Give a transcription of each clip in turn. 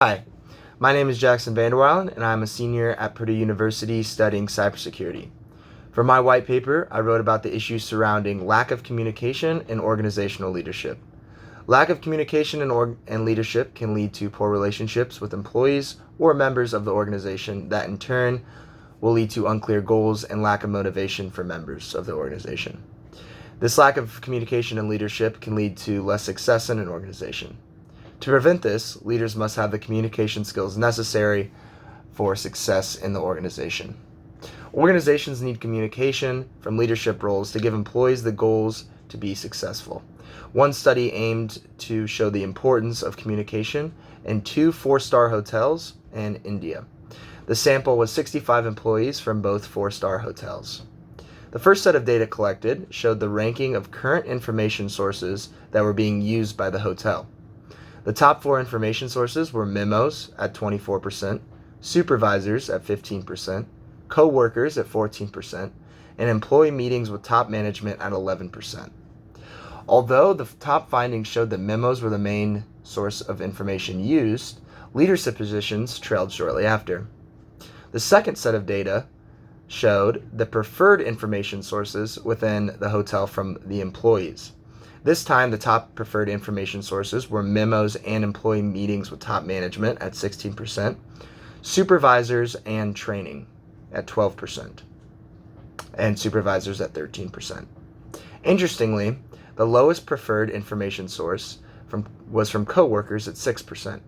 Hi, my name is Jackson Vanderweilen, and I'm a senior at Purdue University studying cybersecurity. For my white paper, I wrote about the issues surrounding lack of communication and organizational leadership. Lack of communication and leadership can lead to poor relationships with employees or members of the organization that in turn will lead to unclear goals and lack of motivation for members of the organization. This lack of communication and leadership can lead to less success in an organization. To prevent this, leaders must have the communication skills necessary for success in the organization. Organizations need communication from leadership roles to give employees the goals to be successful. One study aimed to show the importance of communication in 2 4-star hotels in India. The sample was 65 employees from both 4-star hotels. The first set of data collected showed the ranking of current information sources that were being used by the hotel. The top 4 information sources were memos at 24%, supervisors at 15%, co-workers at 14%, and employee meetings with top management at 11%. Although the top findings showed that memos were the main source of information used, leadership positions trailed shortly after. The second set of data showed the preferred information sources within the hotel from the employees. This time, the top preferred information sources were memos and employee meetings with top management at 16%, supervisors and training at 12%, and supervisors at 13%. Interestingly, the lowest preferred information source was from coworkers at 6%.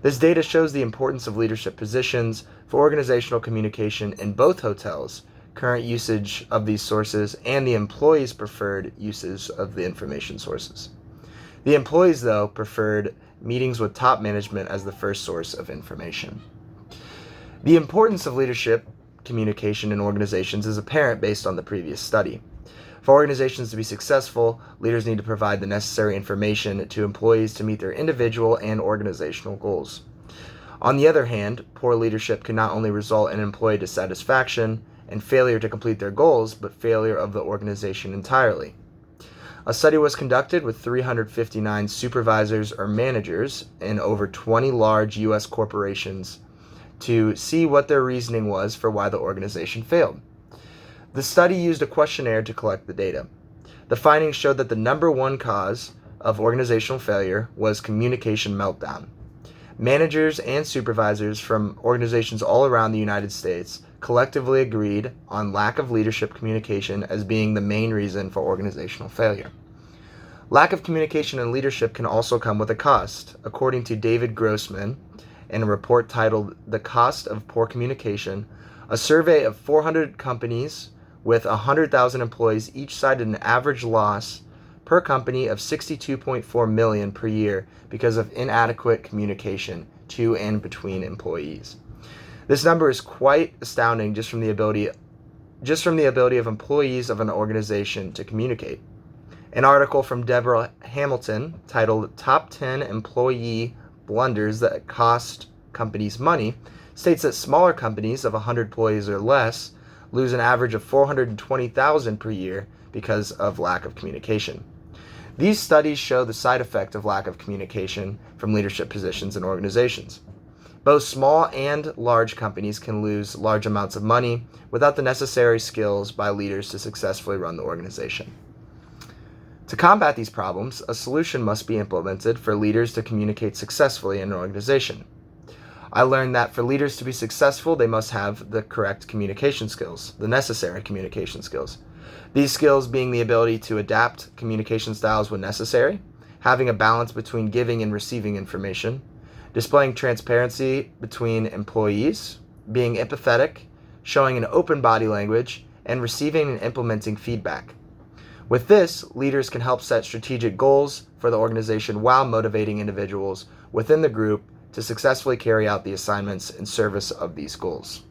This data shows the importance of leadership positions for organizational communication in both hotels, current usage of these sources, and the employees' preferred uses of the information sources. The employees, though, preferred meetings with top management as the first source of information. The importance of leadership communication in organizations is apparent based on the previous study. For organizations to be successful, leaders need to provide the necessary information to employees to meet their individual and organizational goals. On the other hand, poor leadership can not only result in employee dissatisfaction and failure to complete their goals, but failure of the organization entirely. A study was conducted with 359 supervisors or managers in over 20 large U.S. corporations to see what their reasoning was for why the organization failed. The study used a questionnaire to collect the data. The findings showed that the number one cause of organizational failure was communication meltdown. Managers and supervisors from organizations all around the United States collectively agreed on lack of leadership communication as being the main reason for organizational failure. Lack of communication and leadership can also come with a cost. According to David Grossman, in a report titled "The Cost of Poor Communication," a survey of 400 companies with 100,000 employees each cited an average loss per company of $62.4 million per year because of inadequate communication to and between employees. This number is quite astounding just from the ability of employees of an organization to communicate. An article from Deborah Hamilton titled "Top 10 Employee Blunders That Cost Companies Money" states that smaller companies of 100 employees or less lose an average of $420,000 per year because of lack of communication. These studies show the side effect of lack of communication from leadership positions in organizations. Both small and large companies can lose large amounts of money without the necessary skills by leaders to successfully run the organization. To combat these problems, a solution must be implemented for leaders to communicate successfully in an organization. I learned that for leaders to be successful, they must have the correct communication skills, the necessary communication skills. These skills being the ability to adapt communication styles when necessary, having a balance between giving and receiving information, displaying transparency between employees, being empathetic, showing an open body language, and receiving and implementing feedback. With this, leaders can help set strategic goals for the organization while motivating individuals within the group to successfully carry out the assignments in service of these goals.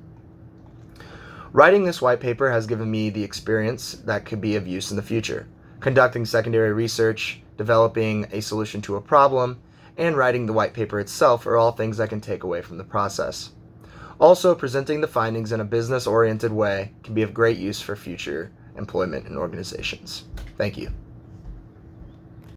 Writing this white paper has given me the experience that could be of use in the future. Conducting secondary research, developing a solution to a problem, and writing the white paper itself are all things I can take away from the process. Also, presenting the findings in a business-oriented way can be of great use for future employment in organizations. Thank you.